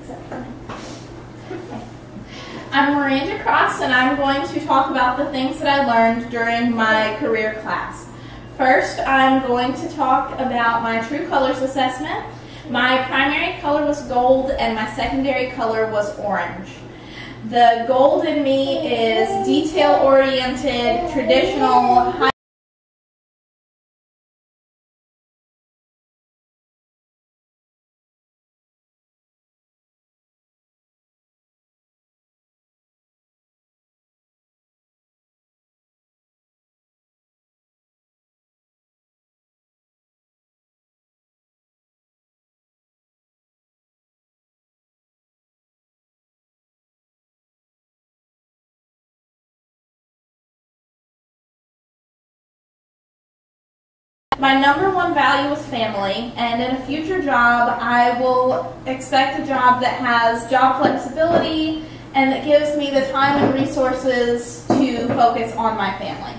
except for me. I'm Miranda and I'm going to talk about the things that I learned during my career class. First, I'm going to talk about my true colors assessment. My primary color was gold and my secondary color was orange. The gold in me is detail-oriented, traditional, high My number one value was family, and in a future job, I will expect a job that has job flexibility and that gives me the time and resources to focus on my family.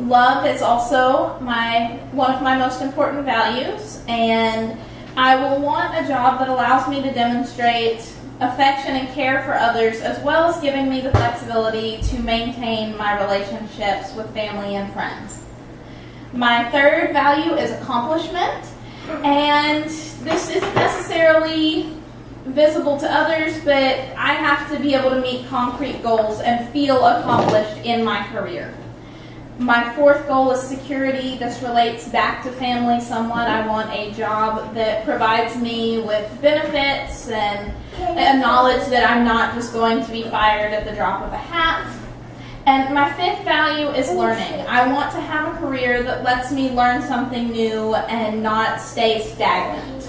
Love is also one of my most important values, and I will want a job that allows me to demonstrate affection and care for others, as well as giving me the flexibility to maintain my relationships with family and friends. My third value is accomplishment, and this isn't necessarily visible to others, but I have to be able to meet concrete goals and feel accomplished in my career. My fourth goal is security. This relates back to family somewhat. I want a job that provides me with benefits and knowledge that I'm not just going to be fired at the drop of a hat. And my fifth value is learning. I want to have a career that lets me learn something new and not stay stagnant.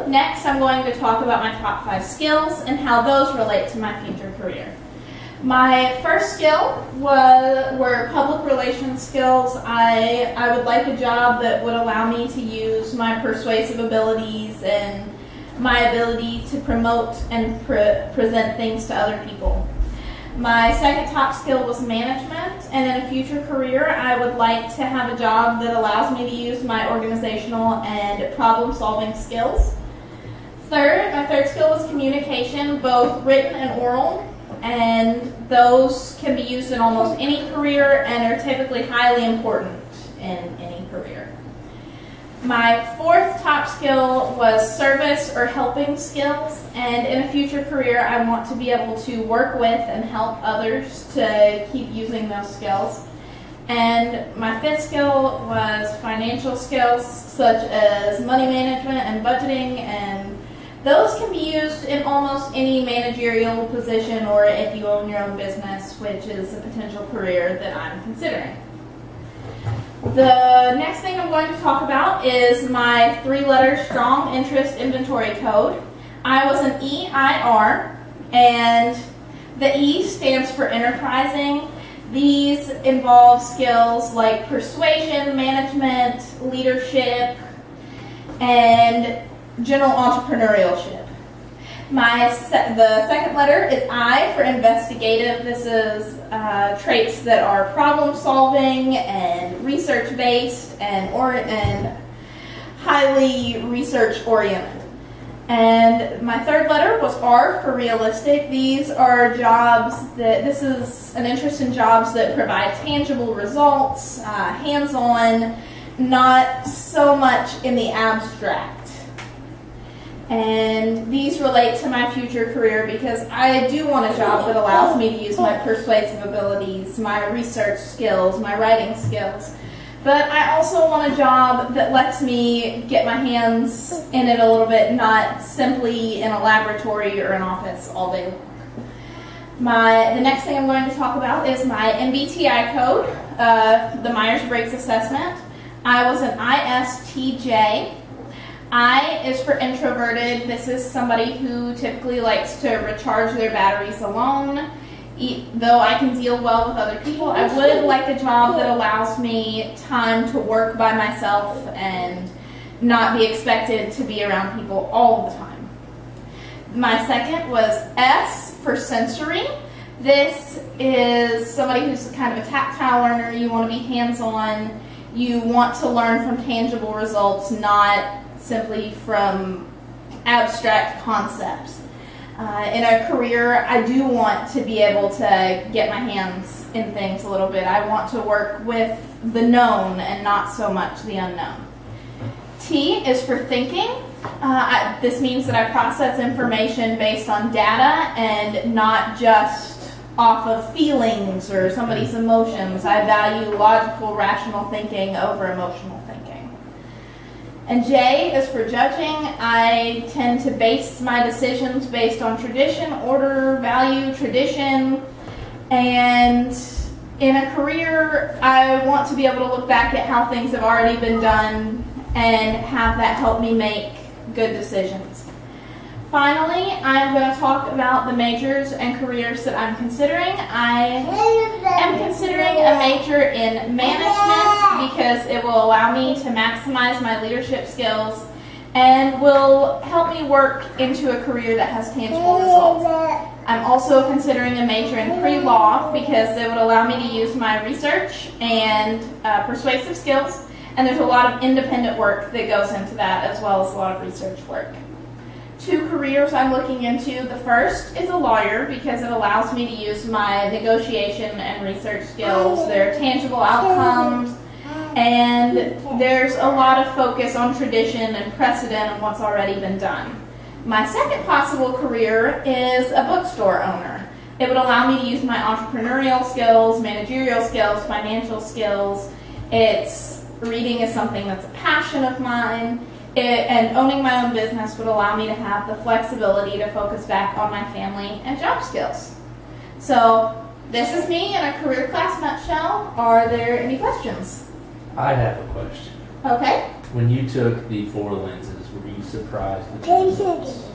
Next, I'm going to talk about my top 5 skills and how those relate to my future career. My first skill were public relations skills. I would like a job that would allow me to use my persuasive abilities and my ability to promote and present things to other people. My second top skill was management, and in a future career, I would like to have a job that allows me to use my organizational and problem-solving skills. My third skill was communication, both written and oral, and those can be used in almost any career and are typically highly important in any career. My fourth top skill was service or helping skills, and in a future career I want to be able to work with and help others to keep using those skills. And my fifth skill was financial skills such as money management and budgeting, and those can be used in almost any managerial position or if you own your own business, which is a potential career that I'm considering. The next thing I'm going to talk about is my 3-letter strong interest inventory code. I was an EIR, and the E stands for enterprising. These involve skills like persuasion, management, leadership, and general entrepreneurship. The second letter is I for investigative. This is traits that are problem solving and research based and highly research oriented. And my third letter was R for realistic. These are this is an interest in jobs that provide tangible results, hands-on, not so much in the abstract. And these relate to my future career because I do want a job that allows me to use my persuasive abilities, my research skills, my writing skills. But I also want a job that lets me get my hands in it a little bit, not simply in a laboratory or an office all day long. The next thing I'm going to talk about is my MBTI code, the Myers-Briggs assessment. I was an ISTJ. I is for introverted. This is somebody who typically likes to recharge their batteries alone. Though I can deal well with other people, I would like a job that allows me time to work by myself and not be expected to be around people all the time. My second was S for sensory. This is somebody who's kind of a tactile learner. You want to be hands-on. You want to learn from tangible results, not simply from abstract concepts. In a career, I do want to be able to get my hands in things a little bit. I want to work with the known and not so much the unknown. T is for thinking. This means that I process information based on data and not just off of feelings or somebody's emotions. I value logical, rational thinking over emotional thinking. And J is for judging. I tend to base my decisions based on tradition, order, value, tradition, and in a career, I want to be able to look back at how things have already been done and have that help me make good decisions. Finally, I'm going to talk about the majors and careers that I'm considering. I am considering a major in management because it will allow me to maximize my leadership skills and will help me work into a career that has tangible results. I'm also considering a major in pre-law because it would allow me to use my research and persuasive skills, and there's a lot of independent work that goes into that as well as a lot of research work. 2 careers I'm looking into. The first is a lawyer because it allows me to use my negotiation and research skills. There are tangible outcomes, and there's a lot of focus on tradition and precedent and what's already been done. My second possible career is a bookstore owner. It would allow me to use my entrepreneurial skills, managerial skills, financial skills. Reading is something that's a passion of mine. And owning my own business would allow me to have the flexibility to focus back on my family and job skills. So this is me in a career class nutshell. Are there any questions? I have a question. Okay. When you took the 4 lenses, were you surprised with the results?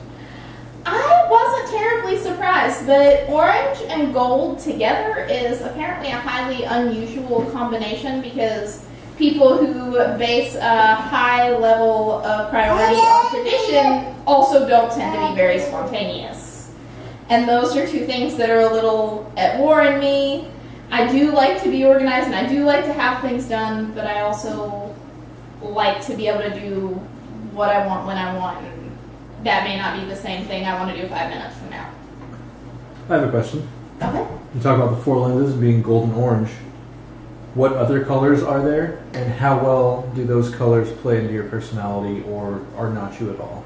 I wasn't terribly surprised, but orange and gold together is apparently a highly unusual combination because people who base a high level of priority on tradition also don't tend to be very spontaneous. And those are 2 things that are a little at war in me. I do like to be organized and I do like to have things done, but I also like to be able to do what I want when I want. And that may not be the same thing I want to do 5 minutes from now. I have a question. Okay. You talk about the 4 lenses being gold and orange. What other colors are there, and how well do those colors play into your personality, or are not you at all?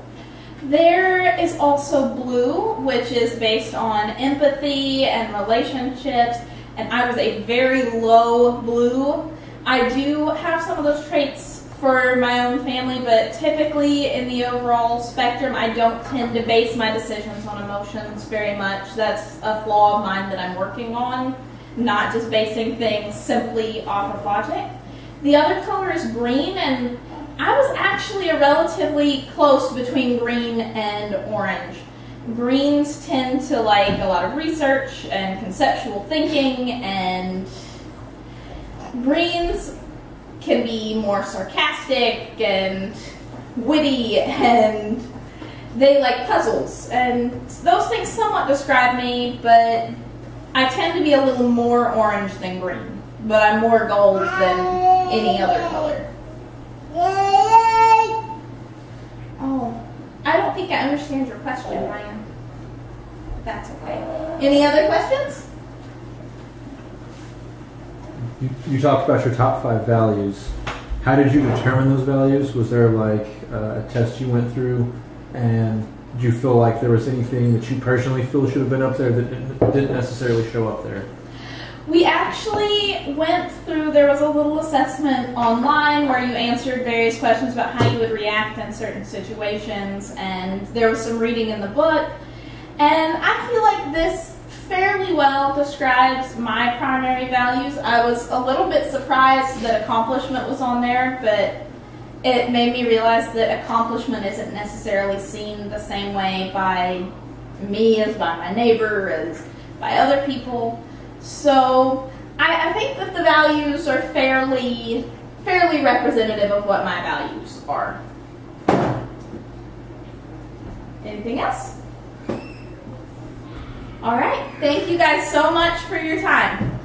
There is also blue, which is based on empathy and relationships, and I was a very low blue. I do have some of those traits for my own family, but typically in the overall spectrum, I don't tend to base my decisions on emotions very much. That's a flaw of mine that I'm working on. Not just basing things simply off of logic. The other color is green, and I was actually a relatively close between green and orange. Greens tend to like a lot of research and conceptual thinking, and greens can be more sarcastic and witty, and they like puzzles, and those things somewhat describe me, but I tend to be a little more orange than green, but I'm more gold than any other color. Oh, I don't think I understand your question, Ryan. That's okay. Any other questions? You talked about your top 5 values. How did you determine those values? Was there like a test you went through, and did you feel like there was anything that you personally feel should have been up there that didn't necessarily show up there? We actually went through, there was a little assessment online where you answered various questions about how you would react in certain situations, and there was some reading in the book, and I feel like this fairly well describes my primary values. I was a little bit surprised that accomplishment was on there, but it made me realize that accomplishment isn't necessarily seen the same way by me as by my neighbor, as by other people. So I think that the values are fairly representative of what my values are. Anything else? All right. Thank you guys so much for your time.